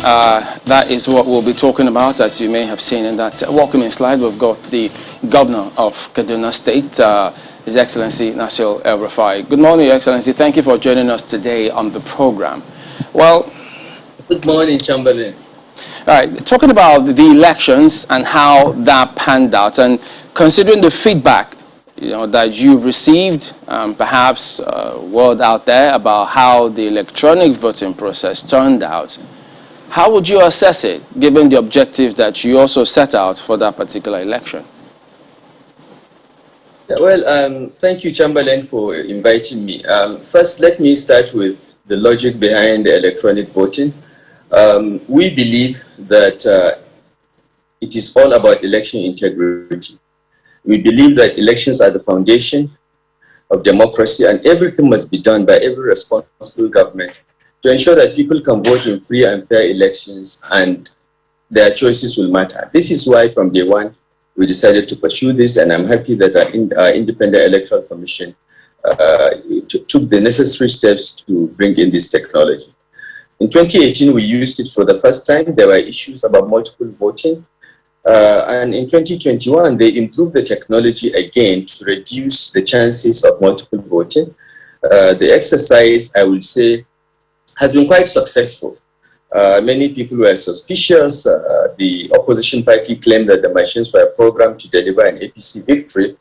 That is what we'll be talking about. As you may have seen in that welcoming slide, we've got the Governor of Kaduna State, His Excellency Nasir El-Rufai. Good morning, Your Excellency. Thank you for joining us today on the program. Well, good morning, Chamberlain. All right, talking about the elections and how that panned out, and considering the feedback that you've received, perhaps word out there about how the electronic voting process turned out, how would you assess it, given the objectives that you also set out for that particular election? Well, thank you, Chamberlain, for inviting me. First, let me start with the logic behind the electronic voting. We believe that it is all about election integrity. We believe that elections are the foundation of democracy, and everything must be done by every responsible government to ensure that people can vote in free and fair elections and their choices will matter. This is why from day one we decided to pursue this, and I'm happy that our Independent Electoral Commission took the necessary steps to bring in this technology. In 2018, we used it for the first time. There were issues about multiple voting. And in 2021, they improved the technology again to reduce the chances of multiple voting. The exercise, I would say, has been quite successful. Many people were suspicious. The opposition party claimed that the machines were programmed to deliver an APC victory.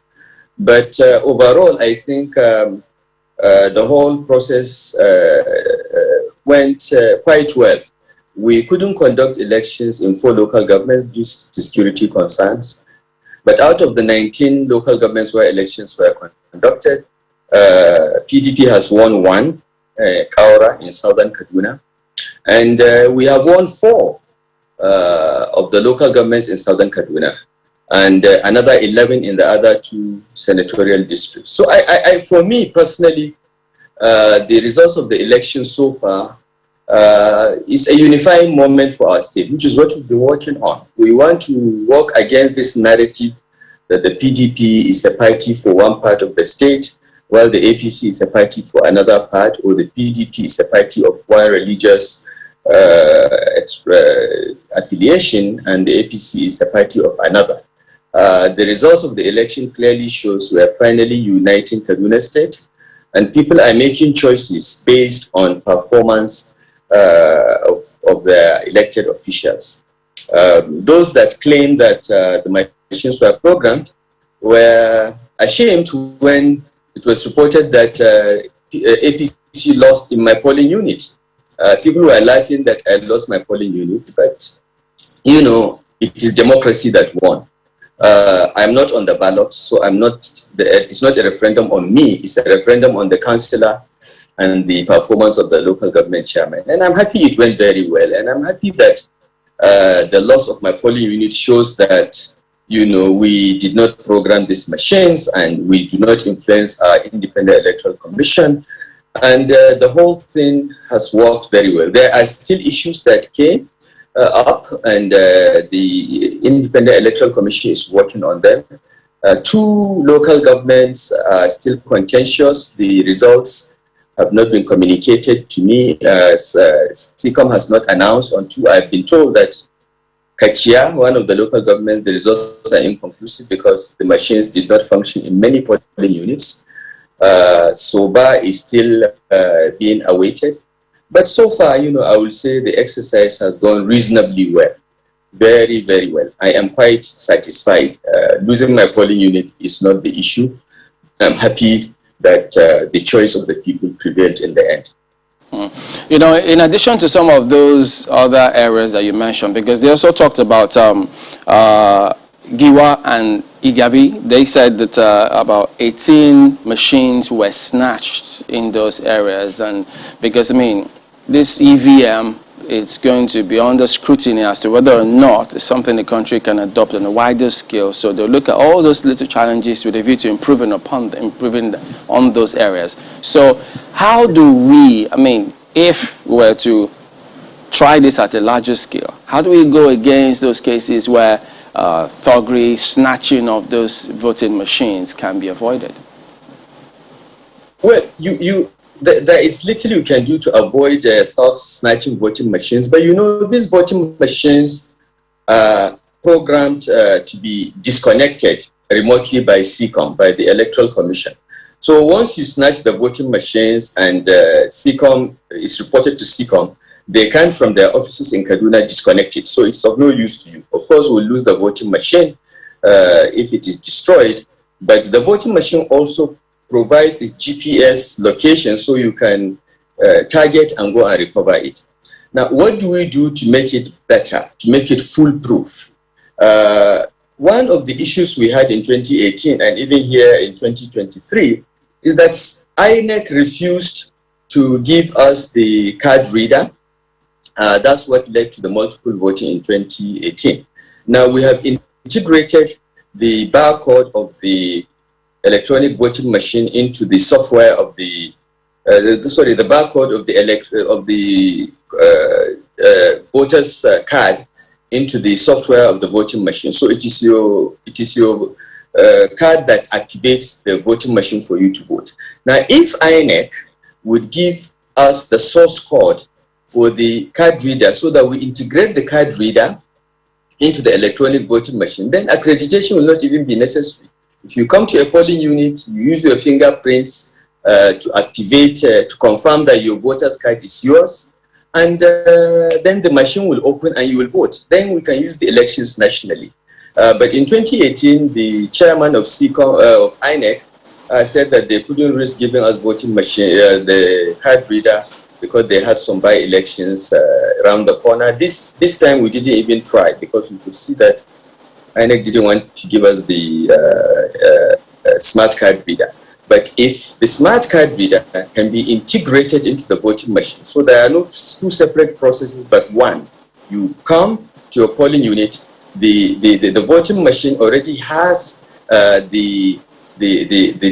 But overall, I think the whole process went quite well. We couldn't conduct elections in 4 local governments due to security concerns. But out of the 19 local governments where elections were conducted, PDP has won 1, Kaura in southern Kaduna. And we have won 4 of the local governments in southern Kaduna, and another 11 in the other 2 senatorial districts. So for me personally, the results of the election so far is a unifying moment for our state, which is what we've been working on. We want to work against this narrative that the PDP is a party for one part of the state, while the APC is a party for another part, or the PDP is a party of one religious affiliation and the APC is a party of another. The results of the election clearly shows we are finally uniting Kaduna State, and people are making choices based on performance of their elected officials. Those that claim that the machines were programmed were ashamed when it was reported that APC lost in my polling unit. People were laughing that I lost my polling unit, but it is democracy that won. I'm not on the ballot, so it's not a referendum on me, it's a referendum on the councillor and the performance of the local government chairman. And I'm happy it went very well. And I'm happy that the loss of my polling unit shows that, we did not program these machines and we do not influence our Independent Electoral Commission. And the whole thing has worked very well. There are still issues that came up, and the Independent Electoral Commission is working on them. 2 local governments are still contentious. The results have not been communicated to me. SECOM has not announced on 2. I've been told that Kachia, one of the local governments, the results are inconclusive because the machines did not function in many polling units. Soba is still being awaited. But so far, I will say the exercise has gone reasonably well. Very, very well. I am quite satisfied. Losing my polling unit is not the issue. I'm happy that the choice of the people prevailed in the end. In addition to some of those other areas that you mentioned, because they also talked about Giwa and Igabi, they said that about 18 machines were snatched in those areas. And because, this EVM, it's going to be under scrutiny as to whether or not it's something the country can adopt on a wider scale. So they'll look at all those little challenges with a view to improving on those areas. So how do we, if we were to try this at a larger scale, how do we go against those cases where thuggery, snatching of those voting machines can be avoided? Well, there is little you can do to avoid thugs snatching voting machines, but you know, these voting machines are programmed to be disconnected remotely by CCOM, by the Electoral Commission. So once you snatch the voting machines and CCOM is reported to CCOM, they can, from their offices in Kaduna, disconnect it. So it's of no use to you. Of course, we'll lose the voting machine if it is destroyed, but the voting machine also provides its GPS location so you can target and go and recover it. Now, what do we do to make it better, to make it foolproof? One of the issues we had in 2018 and even here in 2023 is that INEC refused to give us the card reader. That's what led to the multiple voting in 2018. Now we have integrated the barcode of the electronic voting machine into the software of the the barcode of the voter's card into the software of the voting machine. So it is your card that activates the voting machine for you to vote. Now, if INEC would give us the source code for the card reader so that we integrate the card reader into the electronic voting machine, then accreditation will not even be necessary. If you come to a polling unit, you use your fingerprints to activate, to confirm that your voter's card is yours, and then the machine will open and you will vote. Then we can use the elections nationally. But in 2018, the chairman of of INEC said that they couldn't risk giving us voting machine, the card reader, because they had some by-elections around the corner. This time we didn't even try because we could see that INEC didn't want to give us the smart card reader. But if the smart card reader can be integrated into the voting machine, so there are not two separate processes, but one, you come to your polling unit, the voting machine already has the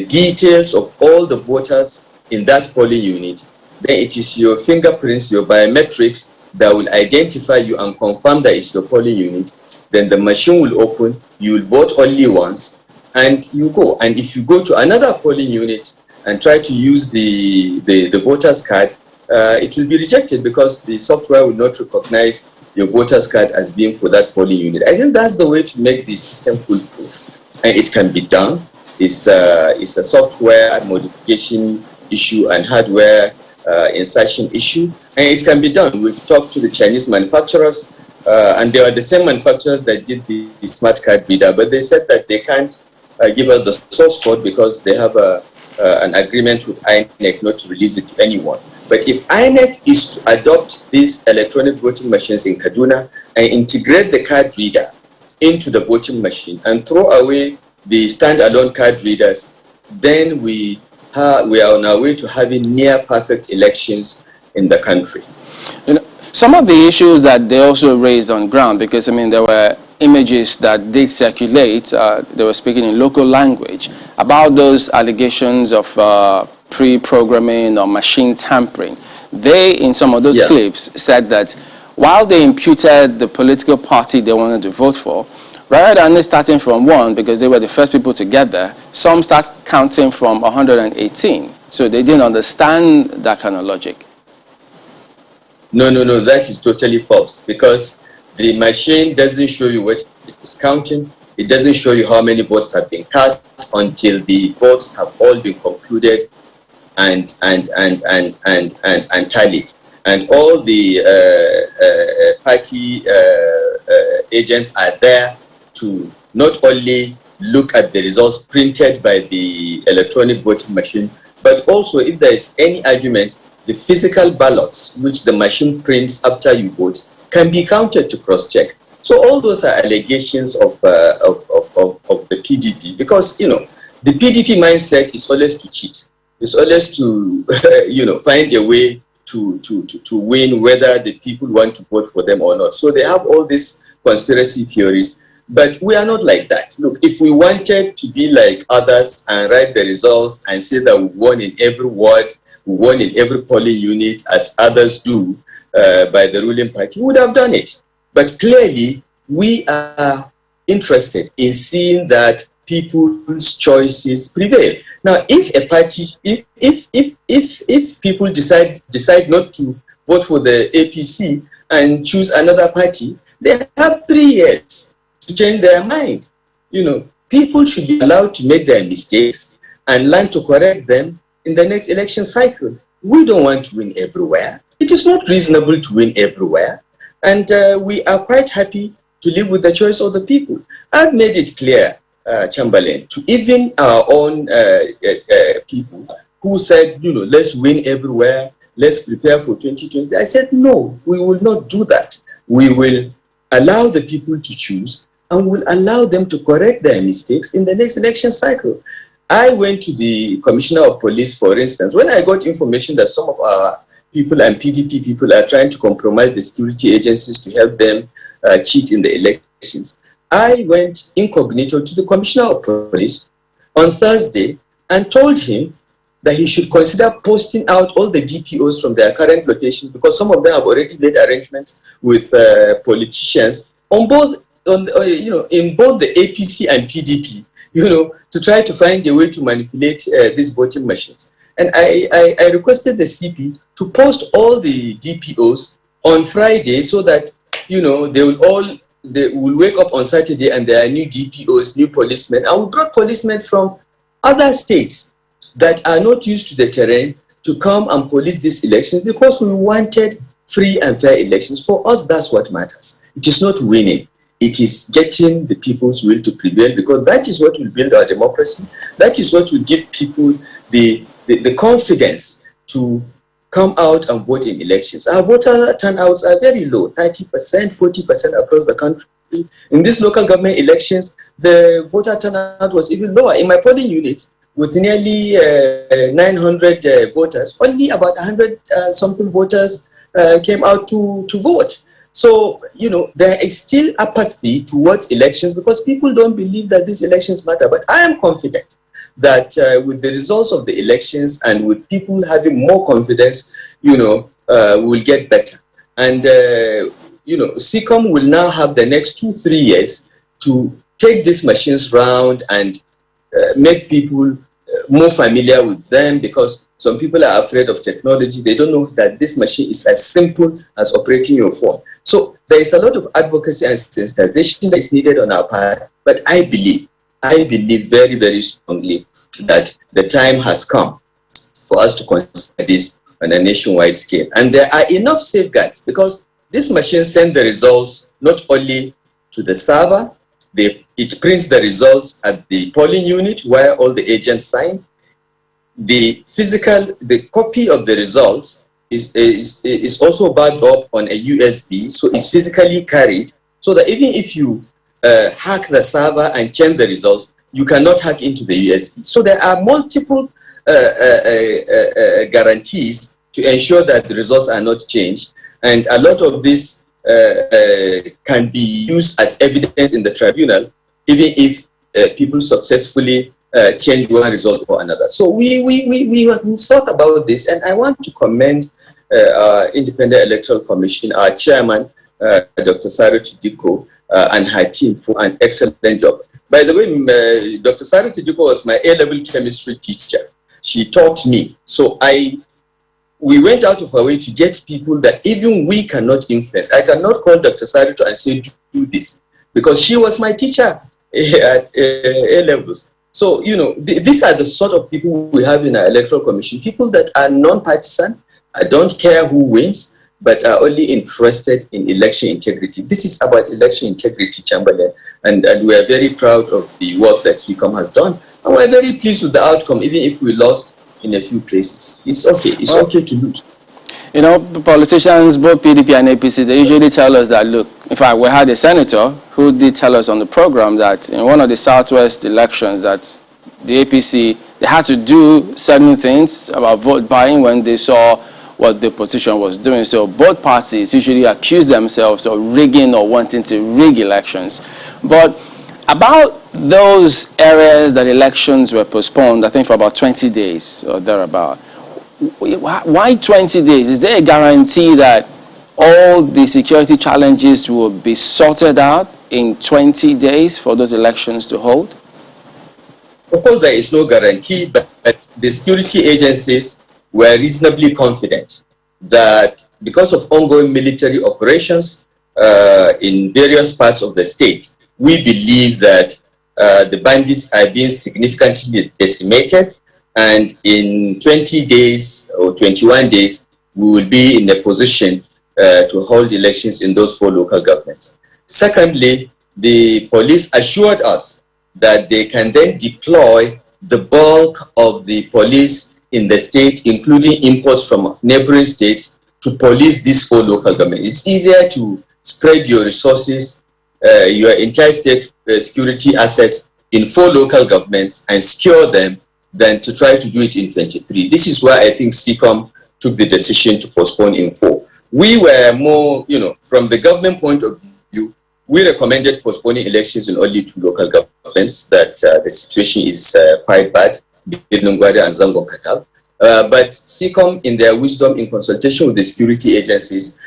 details of all the voters in that polling unit. Then it is your fingerprints, your biometrics that will identify you and confirm that it's your polling unit. Then the machine will open, you will vote only once, and you go. And if you go to another polling unit and try to use the voter's card, it will be rejected because the software will not recognize your voter's card as being for that polling unit. I think that's the way to make the system foolproof. And it can be done. It's a software modification issue and hardware insertion issue, and it can be done. We've talked to the Chinese manufacturers, and they are the same manufacturers that did the smart card reader, but they said that they can't give us the source code because they have an agreement with INEC not to release it to anyone. But if INEC is to adopt these electronic voting machines in Kaduna and integrate the card reader into the voting machine and throw away the standalone card readers, then we are on our way to having near perfect elections in the country. You know, some of the issues that they also raised on ground, because I mean there were images that did circulate, they were speaking in local language about those allegations of pre-programming or machine tampering. They, in some of those clips, said that while they imputed the political party they wanted to vote for, rather than starting from 1, because they were the first people to get there, some start counting from 118. So they didn't understand that kind of logic. No, that is totally false, because the machine doesn't show you what it is counting. It doesn't show you how many votes have been cast until the votes have all been concluded and tallied. And all the party agents are there to not only look at the results printed by the electronic voting machine, but also if there is any argument, the physical ballots which the machine prints after you vote can be counted to cross-check. So all those are allegations of the PDP, because you know the PDP mindset is always to cheat. It's always to find a way to win, whether the people want to vote for them or not. So they have all these conspiracy theories. But we are not like that. Look, if we wanted to be like others and write the results and say that we won in every ward, we won in every polling unit, as others do by the ruling party, we would have done it. But clearly, we are interested in seeing that people's choices prevail. Now, if a party, if people decide not to vote for the APC and choose another party, they have 3 years to change their mind. People should be allowed to make their mistakes and learn to correct them in the next election cycle. We don't want to win everywhere. It is not reasonable to win everywhere. And we are quite happy to live with the choice of the people. I've made it clear, Chamberlain, to even our own people who said, let's win everywhere, let's prepare for 2020. I said, no, we will not do that. We will allow the people to choose and will allow them to correct their mistakes in the next election cycle. I went to the Commissioner of Police, for instance, when I got information that some of our people and PDP people are trying to compromise the security agencies to help them cheat in the elections. I went incognito to the Commissioner of Police on Thursday and told him that he should consider posting out all the DPOs from their current locations, because some of them have already made arrangements with politicians on both, in both the APC and PDP, to try to find a way to manipulate these voting machines. And I requested the CP to post all the DPOs on Friday so that, they will wake up on Saturday and there are new DPOs, new policemen. And we brought policemen from other states that are not used to the terrain to come and police these elections, because we wanted free and fair elections. For us, that's what matters. It is not winning. It is getting the people's will to prevail, because that is what will build our democracy. That is what will give people the confidence to come out and vote in elections. Our voter turnouts are very low, 30%, 40% across the country. In these local government elections, the voter turnout was even lower. In my polling unit, with nearly 900 voters, only about 100 something voters came out to vote. So, there is still apathy towards elections because people don't believe that these elections matter. But I am confident that with the results of the elections and with people having more confidence, we'll get better. And, SECOM will now have the next 2-3 years to take these machines round and make people more familiar with them, because some people are afraid of technology. They don't know that this machine is as simple as operating your phone. So there is a lot of advocacy and sensitization that is needed on our part. But I believe very, very strongly that the time has come for us to consider this on a nationwide scale. And there are enough safeguards, because this machine sends the results not only to the server, it prints the results at the polling unit where all the agents sign. The copy of the results is also backed up on a USB, so it's physically carried, so that even if you hack the server and change the results, you cannot hack into the USB. So there are multiple guarantees to ensure that the results are not changed, and a lot of this can be used as evidence in the tribunal, even if people successfully change one result or another. So we've thought about this, and I want to commend our Independent Electoral Commission, our chairman, Dr. Saratu Diko, and her team for an excellent job. By the way, Dr. Saratu Diko was my A-level chemistry teacher. She taught me. So we went out of our way to get people that even we cannot influence. I cannot call Dr. Saratu and say, do this, because she was my teacher at A-levels. So, these are the sort of people we have in our electoral commission, people that are non-partisan, don't care who wins, but are only interested in election integrity. This is about election integrity, Chamberlain, and we are very proud of the work that SECOM has done. And we're very pleased with the outcome, even if we lost in a few places. It's okay. It's okay to lose. Politicians, both PDP and APC, they usually tell us that, look, in fact, we had a senator who did tell us on the program that in one of the Southwest elections that the APC, they had to do certain things about vote buying when they saw what the opposition was doing. So both parties usually accuse themselves of rigging or wanting to rig elections. But about those areas that elections were postponed, I think for about 20 days or thereabout, why 20 days? Is there a guarantee that all the security challenges will be sorted out in 20 days for those elections to hold? Of course, there is no guarantee, but the security agencies were reasonably confident that because of ongoing military operations in various parts of the state, we believe that the bandits are being significantly decimated, and in 20 days or 21 days, we will be in a position to hold elections in those 4 local governments. Secondly, the police assured us that they can then deploy the bulk of the police in the state, including imports from neighboring states, to police these 4 local governments. It's easier to spread your resources, your entire state security assets in 4 local governments and secure them than to try to do it in 23. This is why I think SECOM took the decision to postpone in 4. We were more, from the government point of view, we recommended postponing elections in only 2 local governments, that the situation is quite bad, Birnungwari and Zango Katal. But SECOM, in their wisdom, in consultation with the security agencies,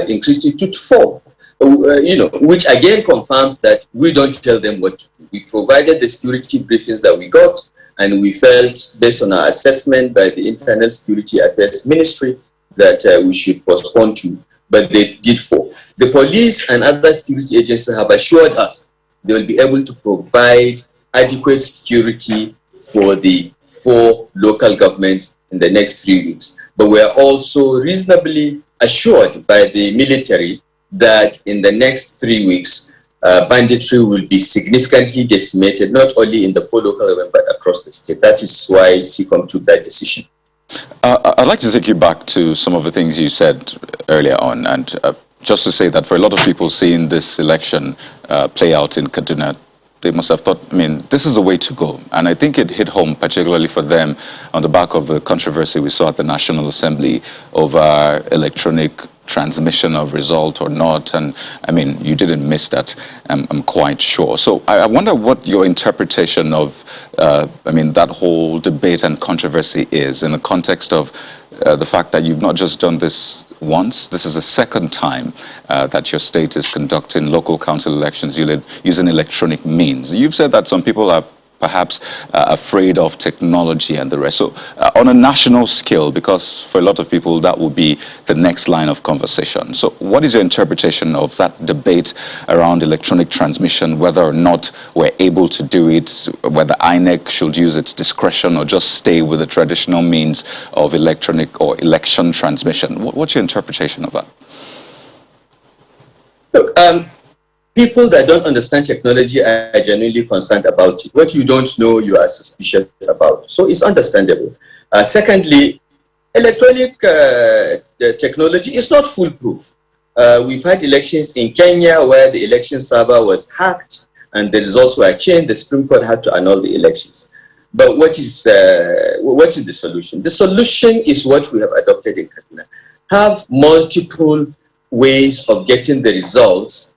increased it to 4. Which again confirms that we don't tell them what to do. We provided the security briefings that we got, and we felt, based on our assessment by the Internal Security Affairs Ministry, that we should postpone 2, but they did 4. The police and other security agencies have assured us they will be able to provide adequate security for the 4 local governments in the next 3 weeks. But we are also reasonably assured by the military that in the next 3 weeks, banditry will be significantly decimated, not only in the 4 local governments, but across the state. That is why SECOM took that decision. I'd like to take you back to some of the things you said earlier on, and just to say that for a lot of people seeing this election play out in Kaduna, they must have thought, this is a way to go. And I think it hit home, particularly for them, on the back of the controversy we saw at the National Assembly over electronic transmission of result or not. And you didn't miss that, I'm quite sure. So I wonder what your interpretation of, that whole debate and controversy is in the context of the fact that you've not just done this once. This is the second time that your state is conducting local council elections using electronic means. You've said that some people are perhaps afraid of technology and the rest. So on a national scale, because for a lot of people that will be the next line of conversation. So what is your interpretation of that debate around electronic transmission, whether or not we're able to do it, whether INEC should use its discretion or just stay with the traditional means of electronic or election transmission? What's your interpretation of that? Look, people that don't understand technology are genuinely concerned about it. What you don't know, you are suspicious about. So it's understandable. Secondly, electronic technology is not foolproof. We've had elections in Kenya where the election server was hacked and the results were changed. The Supreme Court had to annul the elections. But what is the solution? The solution is what we have adopted in Kaduna. Have multiple ways of getting the results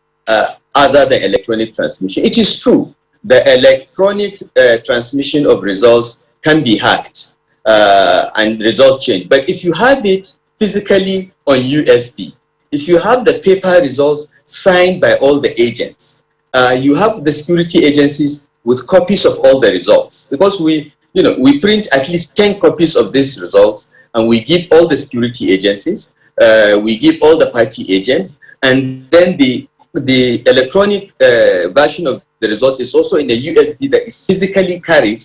other than electronic transmission. It is true, the electronic transmission of results can be hacked and results change. But if you have it physically on USB, if you have the paper results signed by all the agents, you have the security agencies with copies of all the results, because we print at least 10 copies of these results and we give all the security agencies, we give all the party agents, and then the electronic version of the results is also in a USB that is physically carried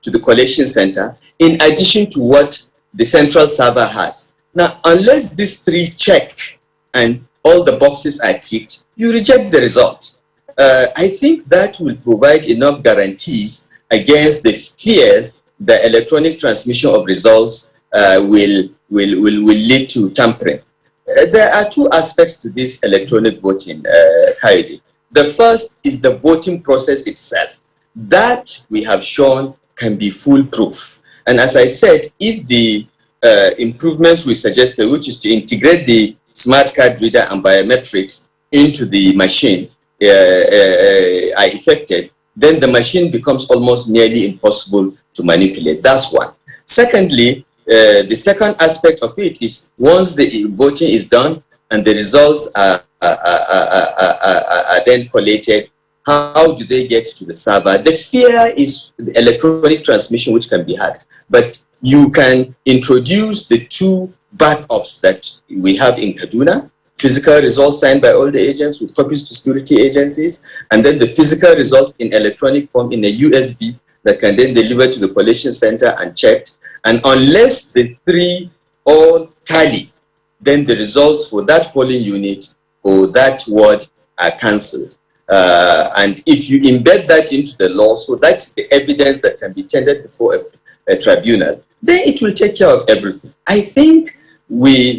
to the collection center, in addition to what the central server has. Now, unless these 3 check and all the boxes are ticked, you reject the result. I think that will provide enough guarantees against the fears that electronic transmission of results will lead to tampering. There are 2 aspects to this electronic voting, Kaidi. The first is the voting process itself. That we have shown can be foolproof. And as I said, if the improvements we suggested, which is to integrate the smart card reader and biometrics into the machine, are effected, then the machine becomes almost nearly impossible to manipulate. That's one. Secondly, the second aspect of it is once the voting is done and the results are then collated, How do they get to the server? The fear is the electronic transmission, which can be hacked. But you can introduce the two backups that we have in Kaduna: physical results signed by all the agents with copies to security agencies, and then the physical results in electronic form in a USB that can then deliver to the collation center and checked. And unless the three all tally, then the results for that polling unit or that ward are cancelled. And if you embed that into the law, so that's the evidence that can be tendered before a tribunal, then it will take care of everything. I think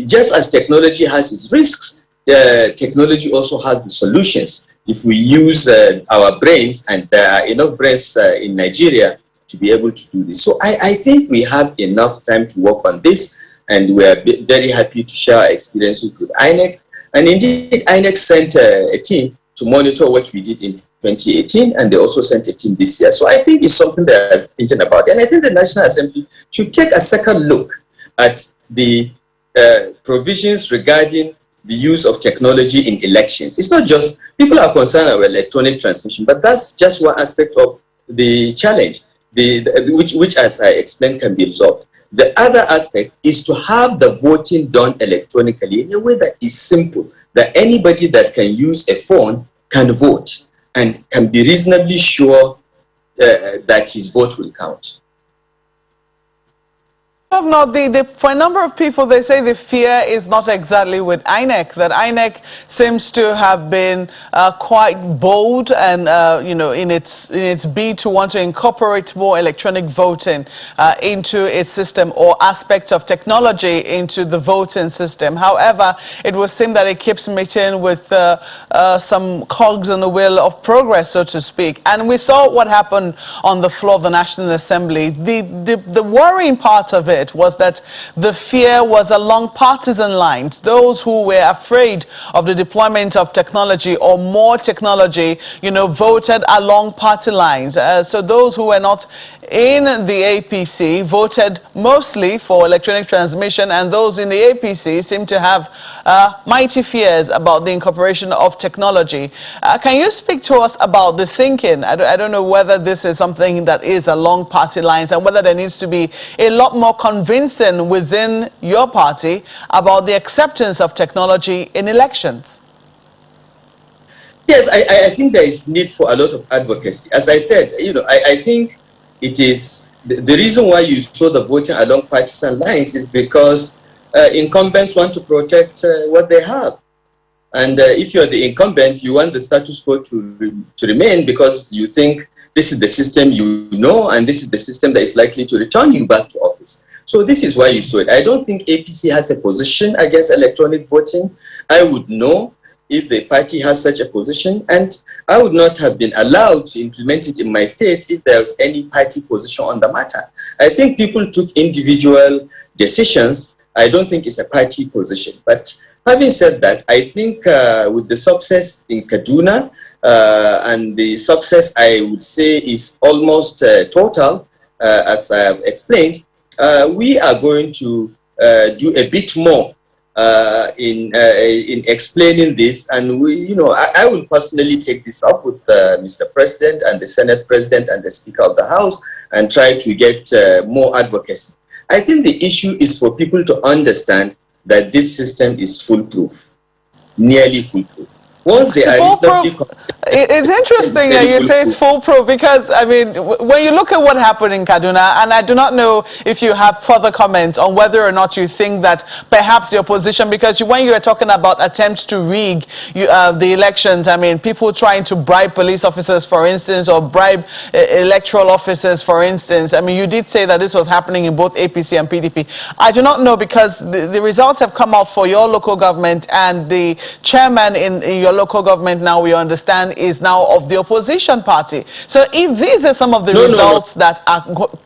just as technology has its risks, technology also has the solutions. If we use our brains, and there are enough brains in Nigeria to be able to do this. So I think we have enough time to work on this, and we are very happy to share our experiences with INEC. And indeed, INEC sent a team to monitor what we did in 2018, and they also sent a team this year. So I think it's something they're thinking about. And I think the National Assembly should take a second look at the provisions regarding the use of technology in elections. It's not just, people are concerned about electronic transmission, but that's just one aspect of the challenge, which as I explained, can be resolved. The other aspect is to have the voting done electronically in a way that is simple, that anybody that can use a phone can vote and can be reasonably sure that his vote will count. No, for a number of people, they say the fear is not exactly with INEC, that INEC seems to have been quite bold and, in its bid to want to incorporate more electronic voting into its system, or aspects of technology into the voting system. However, it would seem that it keeps meeting with some cogs in the wheel of progress, so to speak. And we saw what happened on the floor of the National Assembly. The worrying part of it was that the fear was along partisan lines. Those who were afraid of the deployment of technology or more technology, voted along party lines. So those who were not in the APC voted mostly for electronic transmission, and those in the APC seem to have mighty fears about the incorporation of technology. Can you speak to us about the thinking? I don't know whether this is something that is along party lines, and whether there needs to be a lot more convincing within your party about the acceptance of technology in elections. Yes, I think there is need for a lot of advocacy. As I said, I think it is the reason why you saw the voting along partisan lines is because incumbents want to protect what they have. And if you're the incumbent, you want the status quo to remain, because you think this is the system and this is the system that is likely to return you back to office. So this is why you saw it. I don't think APC has a position against electronic voting. I would know if the party has such a position, and I would not have been allowed to implement it in my state if there was any party position on the matter. I think people took individual decisions. I don't think it's a party position. But having said that, I think with the success in Kaduna, and the success, I would say, is almost total, as I have explained, we are going to do a bit more in explaining this, and I will personally take this up with Mr. President and the Senate President and the Speaker of the House, and try to get more advocacy. I think the issue is for people to understand that this system is foolproof, nearly foolproof. Once they are reasonably, it's interesting that you say it's foolproof, because I mean, when you look at what happened in Kaduna, and I do not know if you have further comment on whether or not you think that perhaps your position, because when you were talking about attempts to rig the elections, I mean, people trying to bribe police officers, for instance, or bribe electoral officers, for instance. I mean, you did say that this was happening in both APC and PDP. I do not know, because the results have come out for your local government, and the chairman in your local government now, we understand, is now of the opposition party. So if these are some of the results that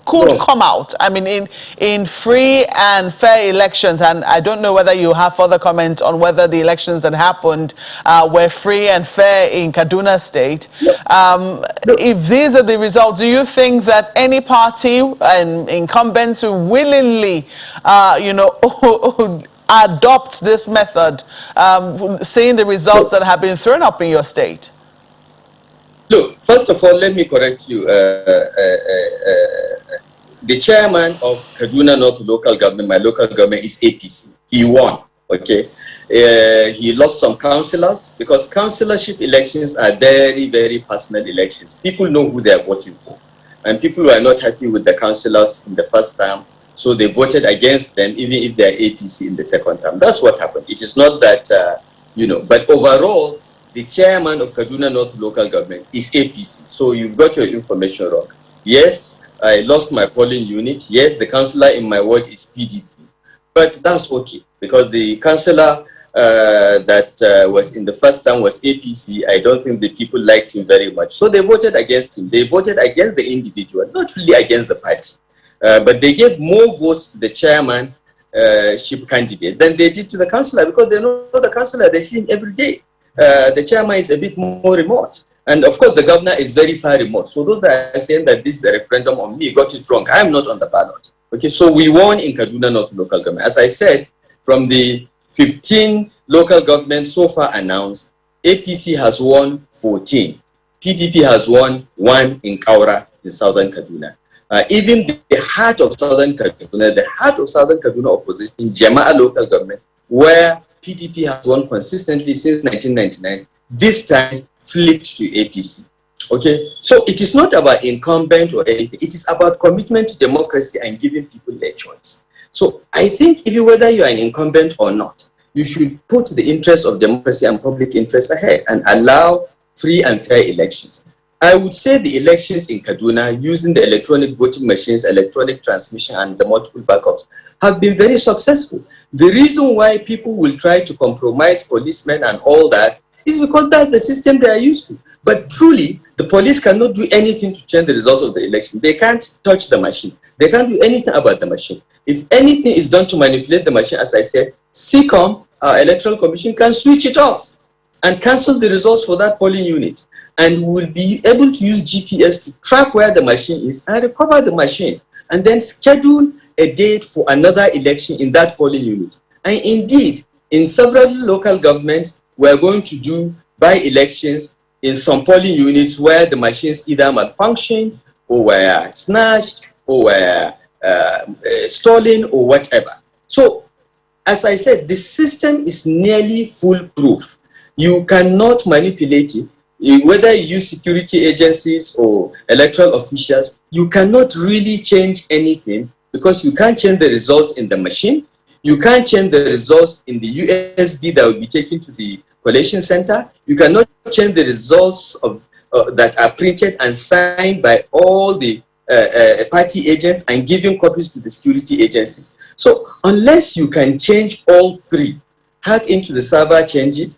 could come out, I mean, in free and fair elections, and I don't know whether you have further comment on whether the elections that happened were free and fair in Kaduna State. If these are the results, do you think that any party and incumbents who willingly, adopt this method, seeing the results that have been thrown up in your state? Look, first of all, let me correct you. The chairman of Kaduna North local government, my local government, is APC. He won, okay? He lost some councillors because councillorship elections are very, very personal elections. People know who they are voting for. And people were not happy with the councillors in the first term, so they voted against them, even if they are APC in the second term. That's what happened. It is not that, but overall, the chairman of Kaduna North local government is APC. So you've got your information wrong. Yes, I lost my polling unit. Yes, the councillor in my ward is PDP. But that's okay, because the councillor that was in the first term was APC. I don't think the people liked him very much. So they voted against him. They voted against the individual, not really against the party. But they gave more votes to the chairmanship candidate than they did to the councillor, because they know the councillor, they see him every day. The chairman is a bit more remote. And of course, the governor is very far remote. So those that are saying that this is a referendum on me got it wrong. I am not on the ballot. Okay, so we won in Kaduna North local government. As I said, from the 15 local governments so far announced, APC has won 14. PDP has won 1 in Kaura in southern Kaduna. Even the heart of southern Kaduna opposition, Jema'a local government, where PDP has won consistently since 1999, this time flipped to APC. Okay, so it is not about incumbent or anything. It is about commitment to democracy and giving people their choice. So I think whether you are an incumbent or not, you should put the interests of democracy and public interest ahead and allow free and fair elections. I would say the elections in Kaduna, using the electronic voting machines, electronic transmission, and the multiple backups, have been very successful. The reason why people will try to compromise policemen and all that is because that's the system they are used to. But truly, the police cannot do anything to change the results of the election. They can't touch the machine. They can't do anything about the machine. If anything is done to manipulate the machine, as I said, SECOM, our electoral commission, can switch it off and cancel the results for that polling unit. And will be able to use GPS to track where the machine is and recover the machine, and then schedule a date for another election in that polling unit. And indeed, in several local governments, we're going to do by-elections in some polling units where the machines either malfunctioned or were snatched or were stolen or whatever. So, as I said, the system is nearly foolproof. You cannot manipulate it. Whether you use security agencies or electoral officials, you cannot really change anything, because you can't change the results in the machine. You can't change the results in the USB that will be taken to the collation center. You cannot change the results of that are printed and signed by all the party agents and giving copies to the security agencies. So unless you can change all three, hack into the server, change it,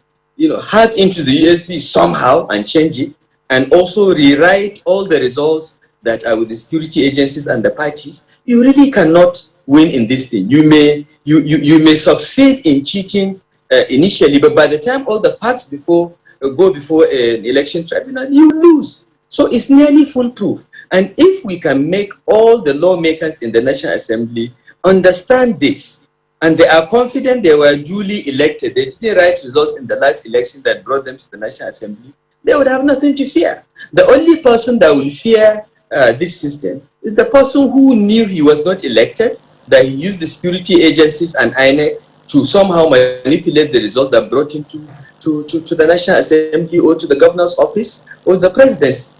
hack into the USB somehow and change it, and also rewrite all the results that are with the security agencies and the parties, you really cannot win in this thing. You may succeed in cheating initially, but by the time all the facts go before an election tribunal, you lose. So it's nearly foolproof. And if we can make all the lawmakers in the National Assembly understand this, and they are confident they were duly elected, they didn't write results in the last election that brought them to the National Assembly, they would have nothing to fear. The only person that will fear this system is the person who knew he was not elected, that he used the security agencies and INEC to somehow manipulate the results that brought him to the National Assembly or to the governor's office or the presidency.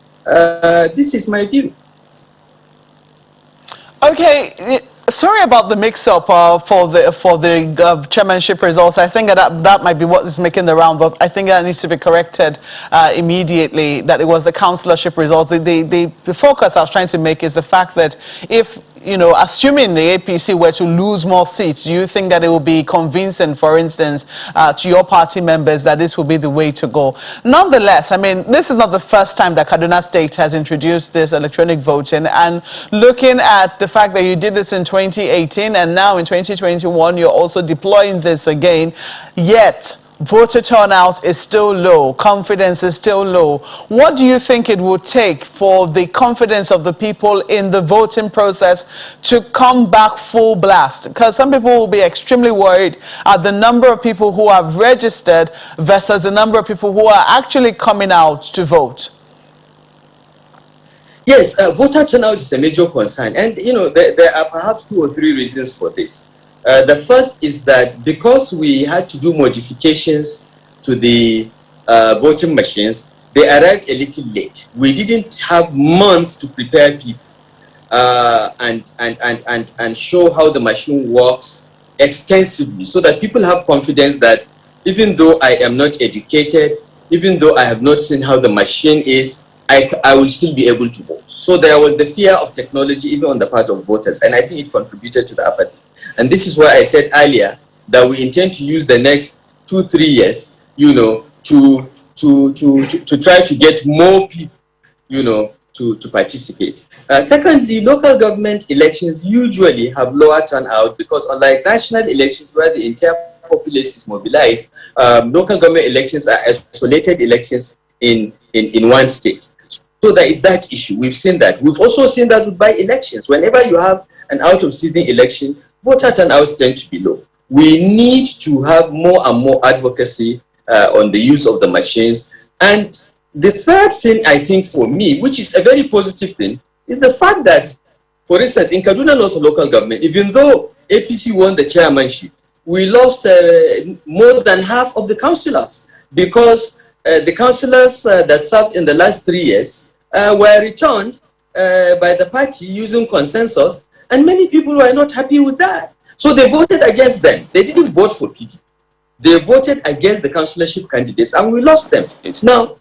This is my view. Okay, sorry about the mix-up for the chairmanship results. I think that might be what is making the round, but I think that needs to be corrected immediately, that it was the councillorship results. The focus I was trying to make is the fact that if, assuming the APC were to lose more seats, do you think that it will be convincing, for instance, to your party members that this will be the way to go? Nonetheless, I mean, this is not the first time that Kaduna State has introduced this electronic voting, and looking at the fact that you did this in 2018 and now in 2021, you're also deploying this again, yet voter turnout is still low, confidence is still low. What do you think it would take for the confidence of the people in the voting process to come back full blast? Because some people will be extremely worried at the number of people who have registered versus the number of people who are actually coming out to vote. Yes, voter turnout is a major concern, and there are perhaps 2 or 3 reasons for this. The first is that because we had to do modifications to the voting machines, they arrived a little late. We didn't have months to prepare people and show how the machine works extensively, so that people have confidence that even though I am not educated, even though I have not seen how the machine is, I will still be able to vote. So there was the fear of technology even on the part of voters, and I think it contributed to the apathy. And this is why I said earlier that we intend to use the next 2-3 years, to try to get more people, to participate. Secondly, local government elections usually have lower turnout because, unlike national elections where the entire populace is mobilized, local government elections are isolated elections in one state. So there is that issue. We've seen that. We've also seen that with by-elections. Whenever you have an out-of-season election, voter turnouts tend to be low. We need to have more and more advocacy on the use of the machines. And the third thing, I think, for me, which is a very positive thing, is the fact that, for instance, in Kaduna North local government, even though APC won the chairmanship, we lost more than half of the councillors, because the councillors that served in the last 3 years were returned by the party using consensus, and many people were not happy with that. So they voted against them. They didn't vote for PDP. They voted against the councillorship candidates, and we lost them. Now,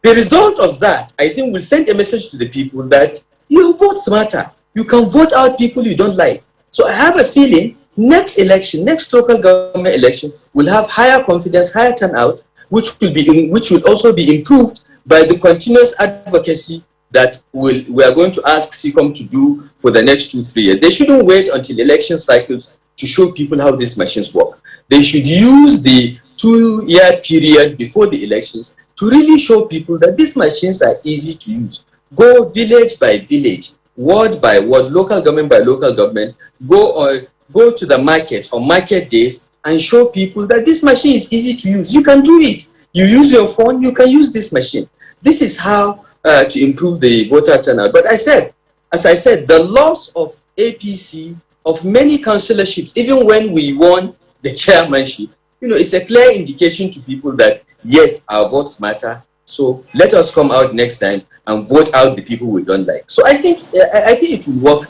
the result of that, I think, will send a message to the people that you vote smarter. You can vote out people you don't like. So I have a feeling next election, next local government election, will have higher confidence, higher turnout, which will also be improved by the continuous advocacy that we are going to ask SECOM to do for the next 2-3 years. They shouldn't wait until election cycles to show people how these machines work. They should use the 2-year period before the elections to really show people that these machines are easy to use. Go village by village, ward by ward, local government by local government, go to the market on market days and show people that this machine is easy to use. You can do it. You use your phone, you can use this machine. This is how to improve the voter turnout. But as I said, the loss of APC, of many councilorships, even when we won the chairmanship, it's a clear indication to people that, yes, our votes matter. So let us come out next time and vote out the people we don't like. So I think it will work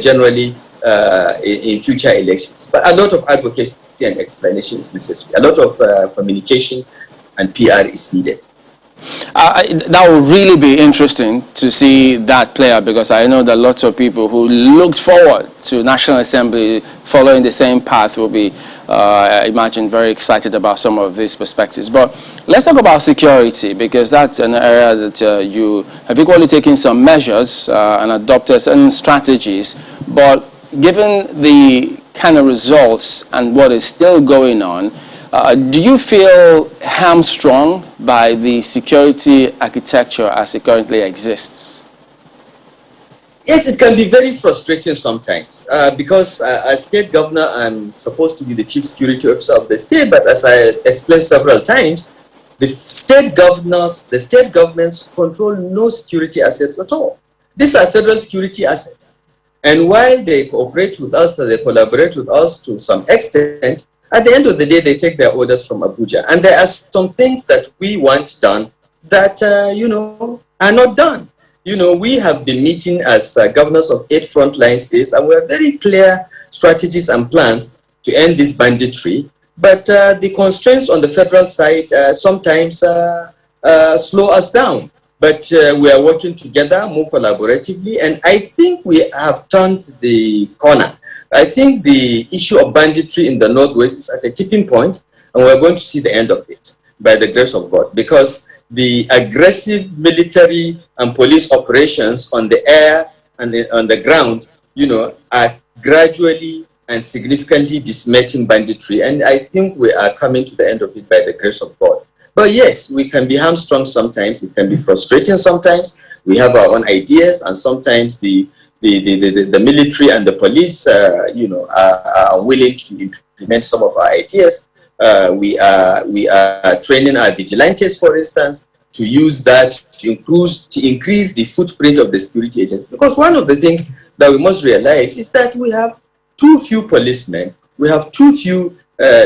generally in future elections. But a lot of advocacy and explanation is necessary. A lot of communication and PR is needed. That will really be interesting to see that play out, because I know that lots of people who looked forward to National Assembly following the same path will be, I imagine, very excited about some of these perspectives. But let's talk about security, because that's an area that you have equally taken some measures and adopted certain strategies. But given the kind of results and what is still going on, do you feel hamstrung by the security architecture as it currently exists? Yes, it can be very frustrating sometimes because as state governor, I'm supposed to be the chief security officer of the state, but as I explained several times, the state governments control no security assets at all. These are federal security assets. And while they cooperate with us, they collaborate with us to some extent, at the end of the day, they take their orders from Abuja. And there are some things that we want done that, are not done. We have been meeting as governors of 8 frontline states, and we have very clear strategies and plans to end this banditry. But the constraints on the federal side sometimes slow us down. But we are working together more collaboratively, and I think we have turned the corner. I think the issue of banditry in the Northwest is at a tipping point, and we're going to see the end of it by the grace of God, because the aggressive military and police operations on the air and on the ground, are gradually and significantly decimating banditry. And I think we are coming to the end of it by the grace of God. But yes, we can be hamstrung sometimes. It can be frustrating sometimes. We have our own ideas, and sometimes the military and the police, are willing to implement some of our ideas. We are training our vigilantes, for instance, to use that to increase the footprint of the security agencies. Because one of the things that we must realize is that we have too few policemen, we have too few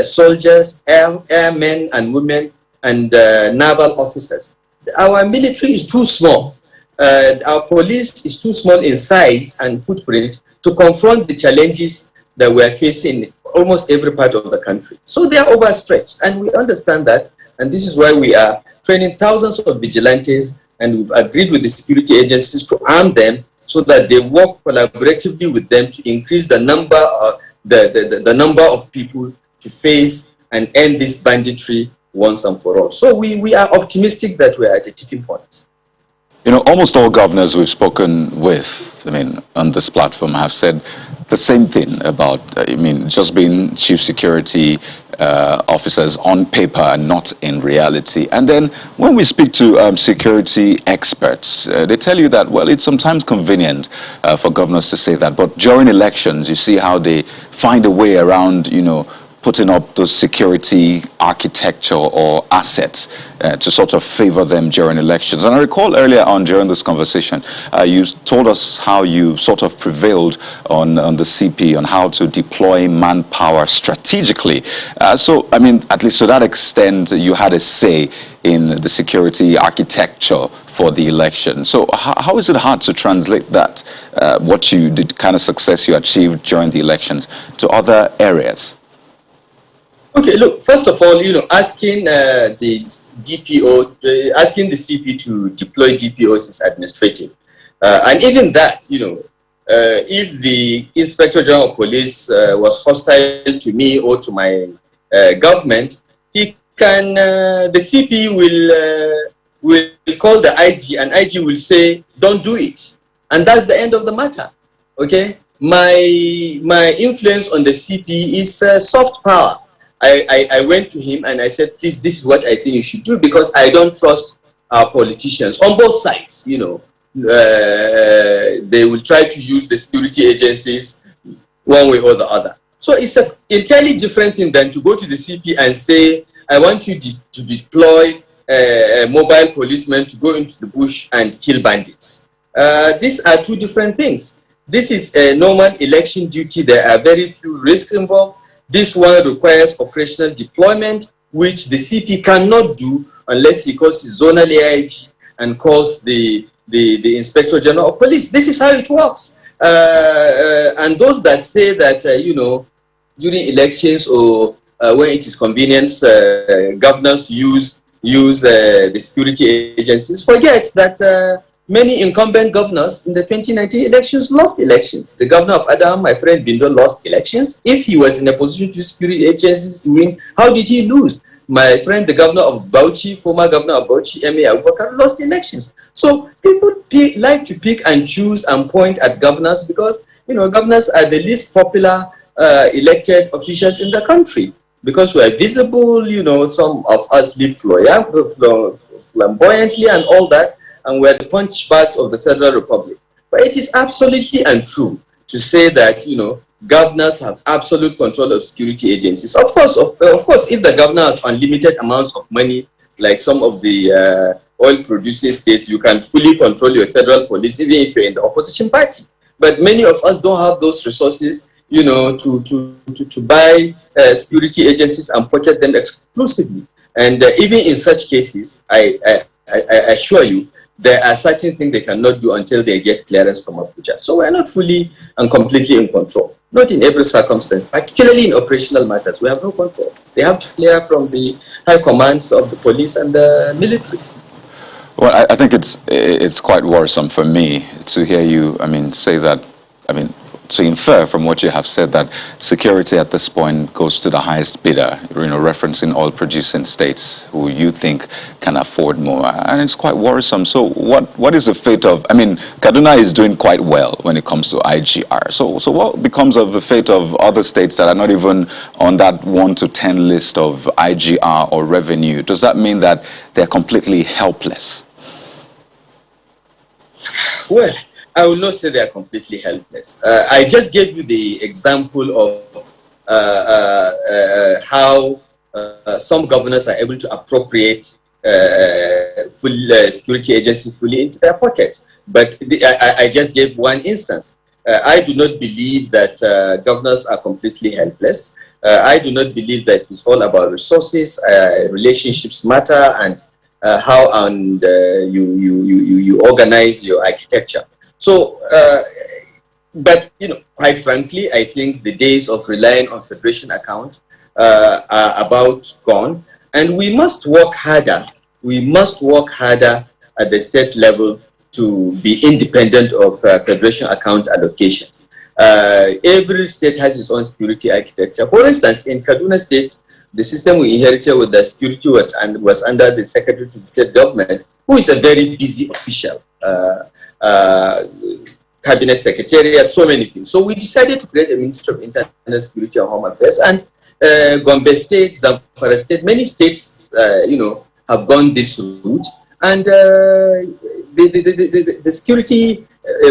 soldiers, airmen and women, and naval officers. Our military is too small. Our police is too small in size and footprint to confront the challenges that we are facing in almost every part of the country. So they are overstretched, and we understand that, and this is why we are training thousands of vigilantes, and we've agreed with the security agencies to arm them so that they work collaboratively with them to increase the number of people to face and end this banditry once and for all. So we are optimistic that we are at a tipping point. You know, almost all governors we've spoken with, I mean, on this platform have said the same thing about, just being chief security officers on paper and not in reality. And then when we speak to security experts, they tell you that, well, it's sometimes convenient for governors to say that, but during elections, you see how they find a way around, putting up those security architecture or assets to sort of favor them during elections. And I recall earlier on during this conversation, you told us how you sort of prevailed on the CP on how to deploy manpower strategically. So, at least to that extent, you had a say in the security architecture for the election. So how is it hard to translate that, what you did, kind of success you achieved during the elections, to other areas? Okay, look, first of all, asking the DPO, asking the CP to deploy DPOs is administrative. And even that, if the Inspector General of Police was hostile to me or to my government, he can, the CP will call the IG, and IG will say, don't do it. And that's the end of the matter, okay? My influence on the CP is soft power. I went to him and I said, please, this is what I think you should do, because I don't trust our politicians on both sides. They will try to use the security agencies one way or the other. So it's an entirely different thing than to go to the CP and say, I want you to deploy mobile policemen to go into the bush and kill bandits. These are two different things. This is a normal election duty. There are very few risks involved. This one requires operational deployment, which the CP cannot do unless he calls his zonal AIG and calls the Inspector General of Police. This is how it works. And those that say that, during elections or when it is convenient, governors use the security agencies, forget that many incumbent governors in the 2019 elections lost elections. The governor of Adam, my friend Bindo, lost elections. If he was in a position to use security agencies to win, how did he lose? My friend, the governor of Bauchi, former governor of Bauchi, M.A. Abubakar, lost elections. So people like to pick and choose and point at governors because, governors are the least popular elected officials in the country. Because we are visible, some of us live flamboyantly and all that, and we're the punch bags of the Federal Republic. But it is absolutely untrue to say that, governors have absolute control of security agencies. Of course, if the governor has unlimited amounts of money, like some of the oil-producing states, you can fully control your federal police, even if you're in the opposition party. But many of us don't have those resources, to buy security agencies and pocket them exclusively. And even in such cases, I assure you, there are certain things they cannot do until they get clearance from Abuja. So we're not fully and completely in control. Not in every circumstance, particularly in operational matters. We have no control. They have to clear from the high commands of the police and the military. Well, I think it's quite worrisome for me to hear you, say that, to infer from what you have said that security at this point goes to the highest bidder, referencing oil-producing states who you think can afford more. And it's quite worrisome. So what is the fate of, Kaduna is doing quite well when it comes to IGR. So what becomes of the fate of other states that are not even on that 1 to 10 list of IGR or revenue? Does that mean that they're completely helpless? Well, I will not say they are completely helpless. I just gave you the example of how some governors are able to appropriate full security agencies fully into their pockets. But I just gave one instance. I do not believe that governors are completely helpless. I do not believe that it's all about resources. Relationships matter, and how you organize your architecture. So, but quite frankly, I think the days of relying on federation account are about gone, and we must work harder. We must work harder at the state level to be independent of federation account allocations. Every state has its own security architecture. For instance, in Kaduna State, the system we inherited with the security was under the Secretary to the State Government, who is a very busy official, cabinet secretariat, so many things. So we decided to create a Ministry of Internal Security and Home Affairs, and Gombe State, Zamfara State, many states, have gone this route, and the security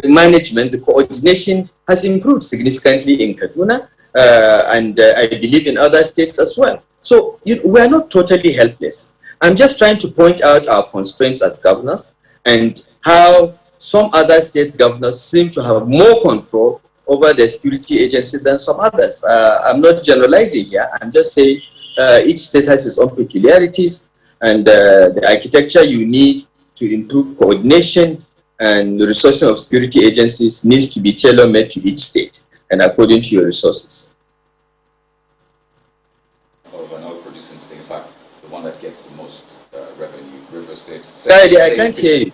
management, the coordination has improved significantly in Kaduna, and I believe in other states as well. So we are not totally helpless. I'm just trying to point out our constraints as governors and how some other state governors seem to have more control over the security agency than some others. I'm not generalizing here. I'm just saying each state has its own peculiarities, and the architecture you need to improve coordination and the resourcing of security agencies needs to be tailor-made to each state and according to your resources. Of an oil-producing state, in fact, the one that gets the most revenue, River State. Sorry, I can't hear you.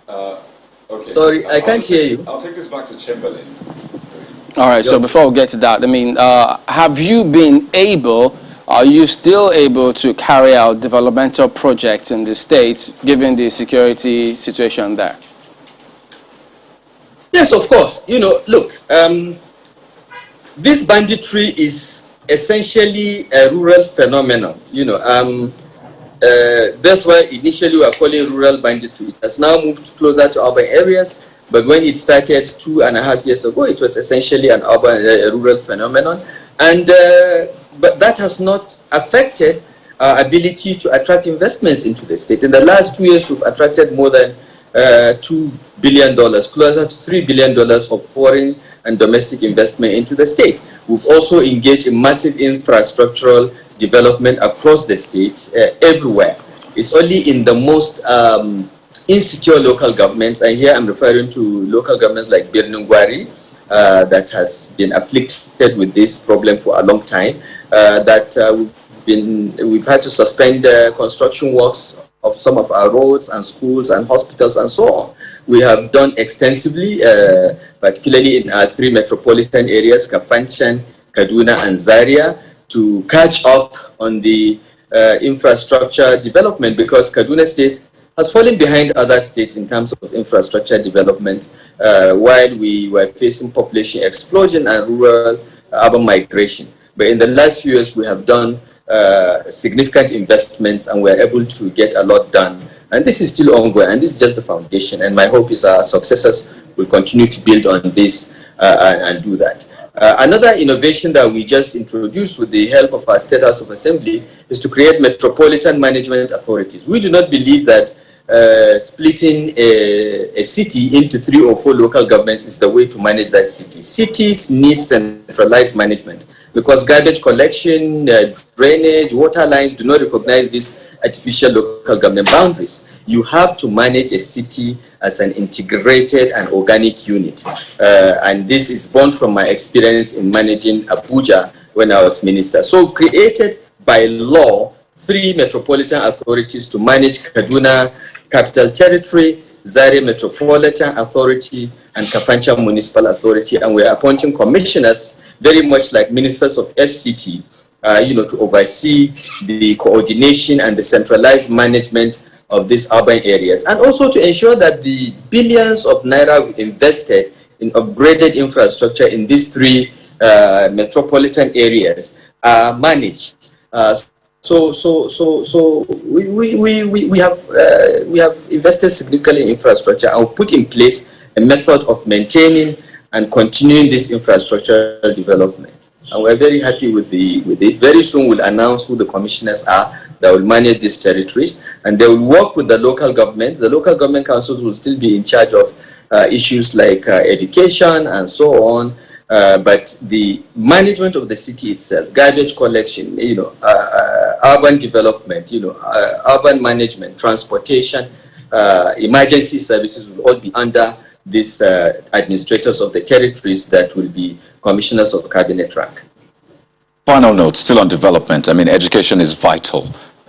Okay. Sorry, I can't hear you. I'll take this back to Chamberlain. All right, so before we get to that, I mean, have you been able, are you still able to carry out developmental projects in the states given the security situation there? Yes, of course. Look, this banditry is essentially a rural phenomenon. That's why initially we were calling rural banditry. It has now moved closer to urban areas, but when it started 2.5 years ago, it was essentially an urban, rural phenomenon, and but that has not affected our ability to attract investments into the state. In the last 2 years, we've attracted more than $2 billion, closer to $3 billion of foreign and domestic investment into the state. We've also engaged in massive infrastructural development across the state, everywhere. It's only in the most insecure local governments, and here I'm referring to local governments like Birnungwari, that has been afflicted with this problem for a long time, that we've had to suspend construction works of some of our roads and schools and hospitals and so on. We have done extensively, particularly in our 3 metropolitan areas, Kafanchan, Kaduna, and Zaria, to catch up on the infrastructure development, because Kaduna State has fallen behind other states in terms of infrastructure development, while we were facing population explosion and rural urban migration. But in the last few years, we have done significant investments, and we're able to get a lot done. And this is still ongoing, and this is just the foundation. And my hope is our successors will continue to build on this and do that. Another innovation that we just introduced with the help of our State House of Assembly is to create metropolitan management authorities. We do not believe that splitting a city into 3 or 4 local governments is the way to manage that city. Cities need centralized management, because garbage collection, drainage, water lines do not recognize these artificial local government boundaries. You have to manage a city as an integrated and organic unit. And this is born from my experience in managing Abuja when I was minister. So we've created by law 3 metropolitan authorities to manage Kaduna Capital Territory, Zaria Metropolitan Authority, and Kafancha Municipal Authority. And we're appointing commissioners, very much like ministers of FCT, to oversee the coordination and the centralized management of these urban areas, and also to ensure that the billions of naira we invested in upgraded infrastructure in these 3 metropolitan areas are managed. So we have invested significantly in infrastructure and put in place a method of maintaining and continuing this infrastructure development. And we're very happy with it. Very soon we'll announce who the commissioners are that will manage these territories, and they will work with the local governments. The local government councils will still be in charge of issues like education and so on. But the management of the city itself, garbage collection, urban development, urban management, transportation, emergency services will all be under these administrators of the territories that will be commissioners of cabinet rank. Final note, still on development. I mean, education is vital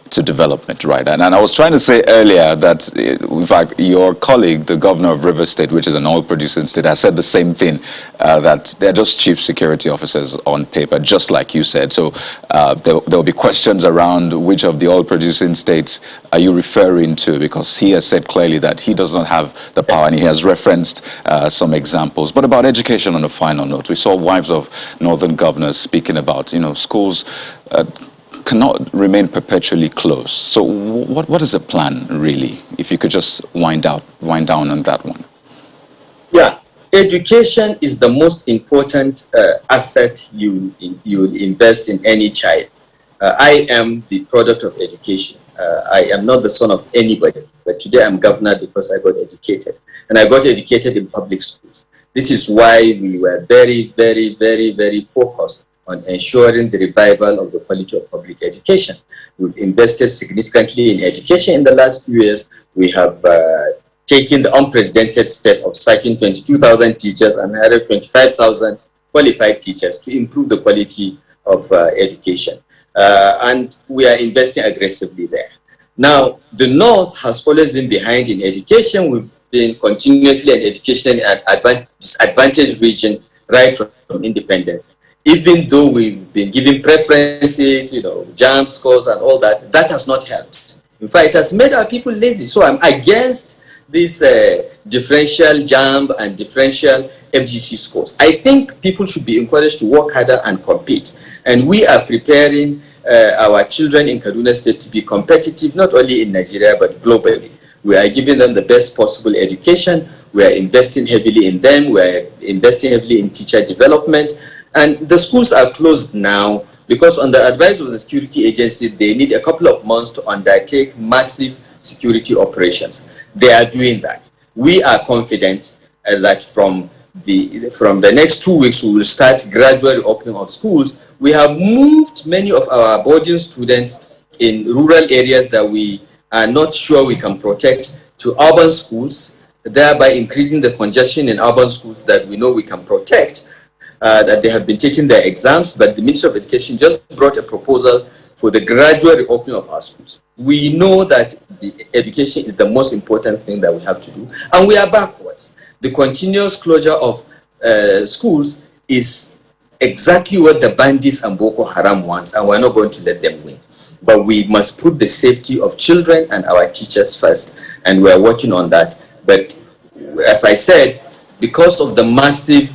to development, right? And I was trying to say earlier that, in fact, your colleague, the governor of Rivers State, which is an oil-producing state, has said the same thing, that they're just chief security officers on paper, just like you said. So there will be questions around which of the oil-producing states are you referring to, because he has said clearly that he does not have the power, and he has referenced some examples. But about education, on a final note, we saw wives of northern governors speaking about, schools cannot remain perpetually closed. So what is the plan, really? If you could just wind down on that one. Yeah, education is the most important asset you invest in any child. I am the product of education. I am not the son of anybody, but today I'm governor because I got educated. And I got educated in public schools. This is why we were very, very, very, very focused on ensuring the revival of the quality of public education. We've invested significantly in education in the last few years. We have taken the unprecedented step of sacking 22,000 teachers and hiring 25,000 qualified teachers to improve the quality of education. And we are investing aggressively there. Now, the North has always been behind in education. We've been continuously an education disadvantaged region right from independence. Even though we've been giving preferences, JAM scores and all that, that has not helped. In fact, it has made our people lazy. So I'm against this differential JAM and differential FGC scores. I think people should be encouraged to work harder and compete. And we are preparing our children in Kaduna State to be competitive, not only in Nigeria, but globally. We are giving them the best possible education. We are investing heavily in them. We are investing heavily in teacher development. And the schools are closed now because on the advice of the security agency, they need a couple of months to undertake massive security operations. They are doing that. We are confident that from the next 2 weeks, we will start gradually opening of schools. We have moved many of our boarding students in rural areas that we are not sure we can protect to urban schools, thereby increasing the congestion in urban schools that we know we can protect. That they have been taking their exams, but the Ministry of Education just brought a proposal for the gradual reopening of our schools. We know that the education is the most important thing that we have to do, and we are backwards. The continuous closure of schools is exactly what the bandits and Boko Haram wants, and we're not going to let them win. But we must put the safety of children and our teachers first, and we're working on that. But as I said, because of the massive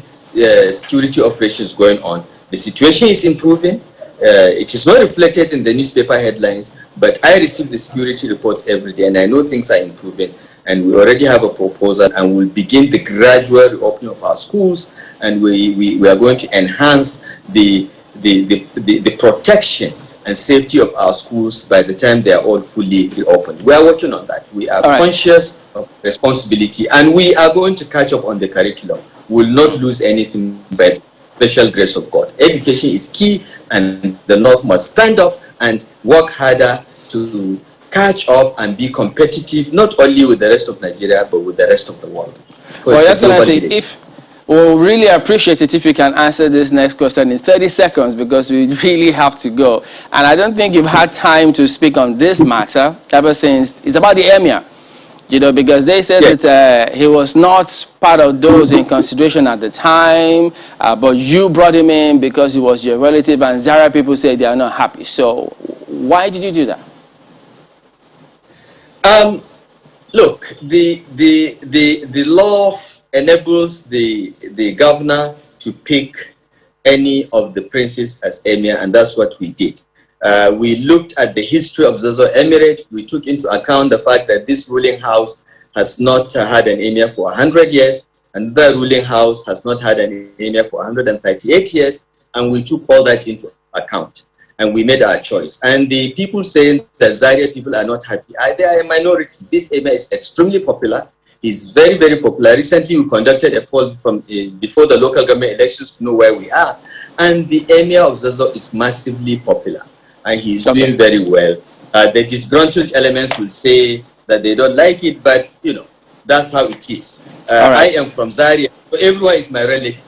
security operations going on, the situation is improving. It is not reflected in the newspaper headlines, but I receive the security reports every day, and I know things are improving. And we already have a proposal, and we'll begin the gradual reopening of our schools, and we are going to enhance the protection and safety of our schools by the time they are all fully reopened. We are working on that. We are conscious of responsibility, and we are going to catch up on the curriculum. We will not lose anything by the special grace of God. Education is key, and the North must stand up and work harder to catch up and be competitive, not only with the rest of Nigeria, but with the rest of the world. Well, Your Excellency, we'll really appreciate it if you can answer this next question in 30 seconds, because we really have to go. And I don't think you've had time to speak on this matter ever since. It's about the emir, because they said that he was not part of those in consideration at the time, but you brought him in because he was your relative, and Zara people say they are not happy. So why did you do that? Look, the law enables the governor to pick any of the princes as emir, and that's what we did. We looked at the history of Zazzau Emirate. We took into account the fact that this ruling house has not had an emir for 100 years, and the ruling house has not had an emir for 138 years, and we took all that into account. and we made our choice. And the people saying that Zaria people are not happy, they are a minority. This emir is extremely popular. He's very, very popular. Recently, we conducted a poll from before the local government elections to know where we are. And the emir of Zazzau is massively popular, and he's doing very well. The disgruntled elements will say that they don't like it, but, you know, that's how it is. I am from Zaria, so everyone is my relative,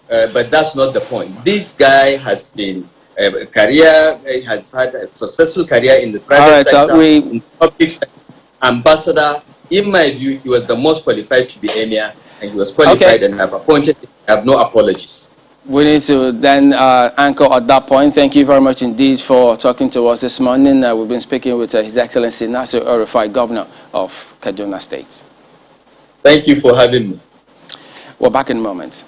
but that's not the point. This guy has been has had a successful career in the private sector, in the public sector, ambassador. In my view, he was the most qualified to be emir, and he was qualified, and I've appointed him. I have no apologies. We need to then anchor at that point. Thank you very much indeed for talking to us this morning. We've been speaking with His Excellency Nasir El-Rufai, Governor of Kaduna State. Thank you for having me. We're back in a moment.